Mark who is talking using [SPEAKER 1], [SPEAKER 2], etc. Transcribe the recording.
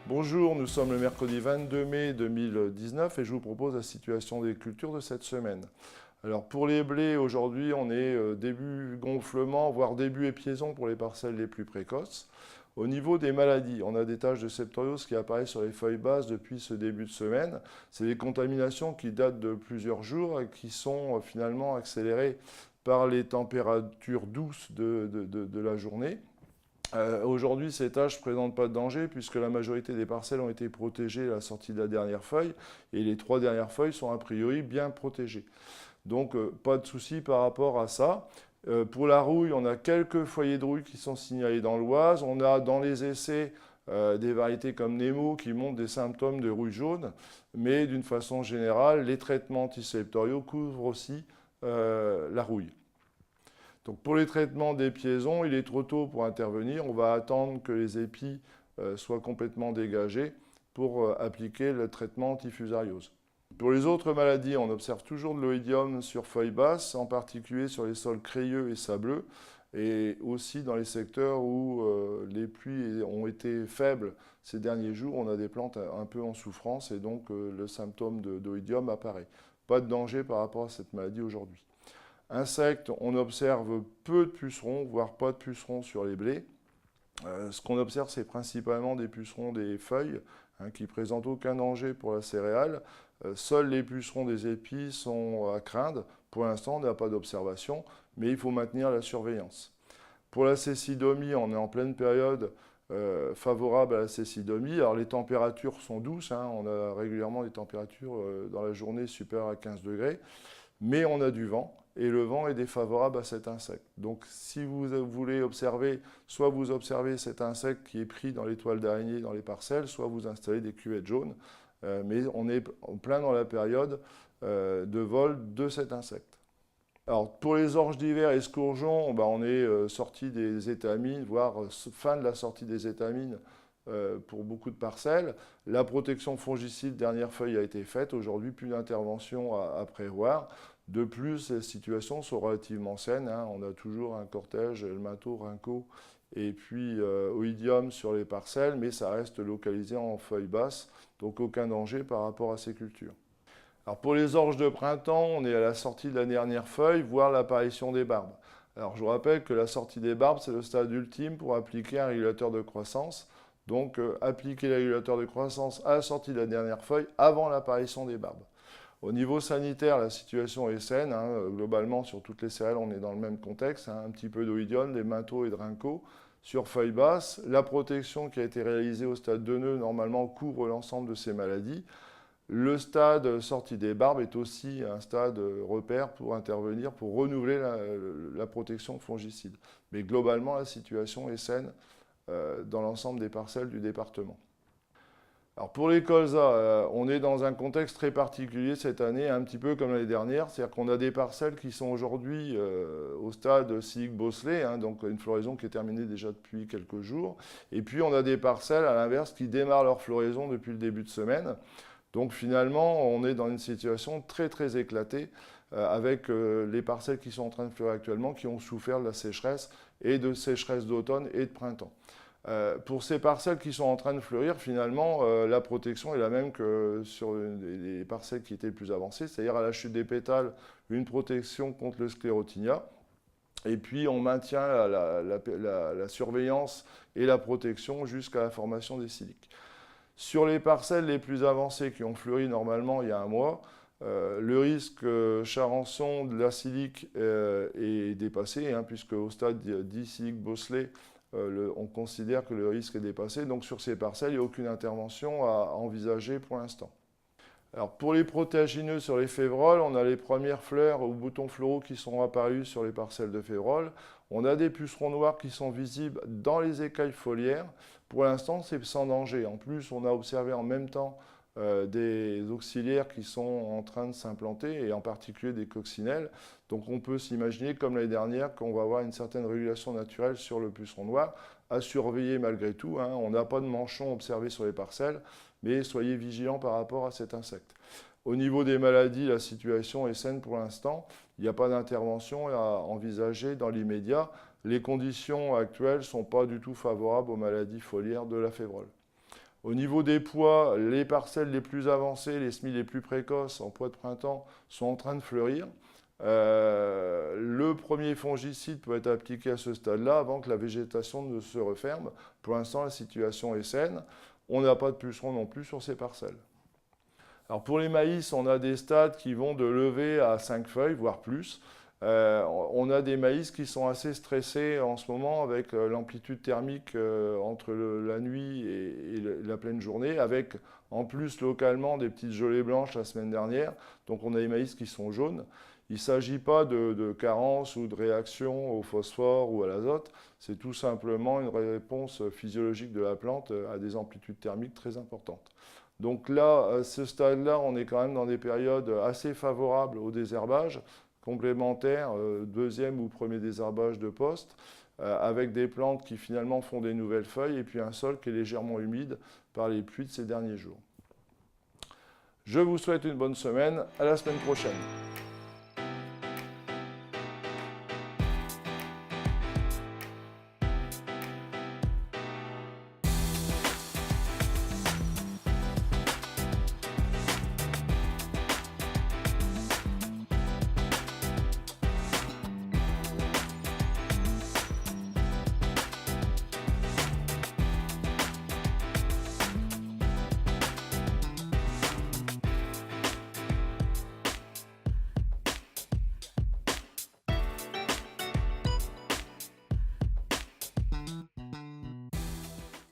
[SPEAKER 1] Bonjour, nous sommes le mercredi 22 mai 2019 et je vous propose la situation des cultures de cette semaine. Alors pour les blés, aujourd'hui on est début gonflement, voire début épiaison pour les parcelles les plus précoces. Au niveau des maladies, on a des taches de septoriose qui apparaissent sur les feuilles basses depuis ce début de semaine. C'est des contaminations qui datent de plusieurs jours et qui sont finalement accélérées par les températures douces de la journée. Aujourd'hui, ces taches ne présentent pas de danger puisque la majorité des parcelles ont été protégées à la sortie de la dernière feuille et les 3 dernières feuilles sont a priori bien protégées. Donc, pas de souci par rapport à ça. Pour la rouille, on a quelques foyers de rouille qui sont signalés dans l'Oise. On a dans les essais des variétés comme Nemo qui montrent des symptômes de rouille jaune. Mais d'une façon générale, les traitements antiseptoriaux couvrent aussi la rouille. Donc pour les traitements des piaisons, il est trop tôt pour intervenir. On va attendre que les épis soient complètement dégagés pour appliquer le traitement antifusariose. Pour les autres maladies, on observe toujours de l'oïdium sur feuilles basses, en particulier sur les sols crayeux et sableux, et aussi dans les secteurs où les pluies ont été faibles ces derniers jours, on a des plantes un peu en souffrance et donc le symptôme d'oïdium apparaît. Pas de danger par rapport à cette maladie aujourd'hui. Insectes, on observe peu de pucerons, voire pas de pucerons sur les blés. Ce qu'on observe, c'est principalement des pucerons des feuilles, qui ne présentent aucun danger pour la céréale. Seuls les pucerons des épis sont à craindre. Pour l'instant, on n'a pas d'observation, mais il faut maintenir la surveillance. Pour la cécidomie, on est en pleine période favorable à la cécidomie. Alors les températures sont douces, on a régulièrement des températures dans la journée supérieures à 15 degrés, mais on a du vent. Et le vent est défavorable à cet insecte. Donc si vous voulez observer, soit vous observez cet insecte qui est pris dans les toiles d'araignée dans les parcelles, soit vous installez des cuvettes jaunes. Mais on est en plein dans la période de vol de cet insecte. Alors pour les orges d'hiver et escourgeons, on est sorti des étamines, voire fin de la sortie des étamines pour beaucoup de parcelles. La protection fongicide dernière feuille a été faite. Aujourd'hui, plus d'intervention à prévoir. De plus, les situations sont relativement saines. On a toujours un cortège, helminto, rhinco et puis oïdium sur les parcelles, mais ça reste localisé en feuilles basses, donc aucun danger par rapport à ces cultures. Alors pour les orges de printemps, on est à la sortie de la dernière feuille, voire l'apparition des barbes. Alors je vous rappelle que la sortie des barbes, c'est le stade ultime pour appliquer un régulateur de croissance. Donc appliquer le régulateur de croissance à la sortie de la dernière feuille avant l'apparition des barbes. Au niveau sanitaire, la situation est saine. Globalement, sur toutes les céréales, on est dans le même contexte. Un petit peu d'oïdium, des mintos et de rhinco sur feuilles basses. La protection qui a été réalisée au stade 2 nœuds, normalement, couvre l'ensemble de ces maladies. Le stade sortie des barbes est aussi un stade repère pour intervenir, pour renouveler la protection fongicide. Mais globalement, la situation est saine dans l'ensemble des parcelles du département. Alors pour les colzas, on est dans un contexte très particulier cette année, un petit peu comme l'année dernière, c'est-à-dire qu'on a des parcelles qui sont aujourd'hui au stade Sillic-Bosselet, donc une floraison qui est terminée déjà depuis quelques jours, et puis on a des parcelles à l'inverse qui démarrent leur floraison depuis le début de semaine. Donc finalement, on est dans une situation très très éclatée avec les parcelles qui sont en train de fleurir actuellement, qui ont souffert de la sécheresse et de sécheresse d'automne et de printemps. Pour ces parcelles qui sont en train de fleurir, finalement, la protection est la même que sur les parcelles qui étaient plus avancées, c'est-à-dire à la chute des pétales, une protection contre le sclérotinia. Et puis on maintient la surveillance et la protection jusqu'à la formation des siliques. Sur les parcelles les plus avancées qui ont fleuri normalement il y a un mois, le risque charançon de la silique est dépassé, puisque au stade dit Sillic-Bosselet, on considère que le risque est dépassé. Donc sur ces parcelles, il n'y a aucune intervention à envisager pour l'instant. Alors pour les protéagineux sur les févroles, on a les premières fleurs ou boutons floraux qui sont apparus sur les parcelles de févroles. On a des pucerons noirs qui sont visibles dans les écailles foliaires. Pour l'instant, c'est sans danger. En plus, on a observé en même temps des auxiliaires qui sont en train de s'implanter, et en particulier des coccinelles. Donc on peut s'imaginer, comme l'année dernière, qu'on va avoir une certaine régulation naturelle sur le puceron noir, à surveiller malgré tout. On n'a pas de manchon observé sur les parcelles, mais soyez vigilants par rapport à cet insecte. Au niveau des maladies, la situation est saine pour l'instant. Il n'y a pas d'intervention à envisager dans l'immédiat. Les conditions actuelles ne sont pas du tout favorables aux maladies foliaires de la févrole. Au niveau des pois, les parcelles les plus avancées, les semis les plus précoces en pois de printemps sont en train de fleurir. Le premier fongicide peut être appliqué à ce stade-là avant que la végétation ne se referme. Pour l'instant, la situation est saine. On n'a pas de pucerons non plus sur ces parcelles. Alors pour les maïs, on a des stades qui vont de levée à 5 feuilles, voire plus. On a des maïs qui sont assez stressés en ce moment avec l'amplitude thermique entre la nuit et la pleine journée, avec en plus localement des petites gelées blanches la semaine dernière. Donc on a des maïs qui sont jaunes. Il ne s'agit pas de carence ou de réaction au phosphore ou à l'azote, c'est tout simplement une réponse physiologique de la plante à des amplitudes thermiques très importantes. Donc là, à ce stade-là, on est quand même dans des périodes assez favorables au désherbage, complémentaires, deuxième ou premier désherbage de poste, avec des plantes qui finalement font des nouvelles feuilles et puis un sol qui est légèrement humide par les pluies de ces derniers jours. Je vous souhaite une bonne semaine, à la semaine prochaine.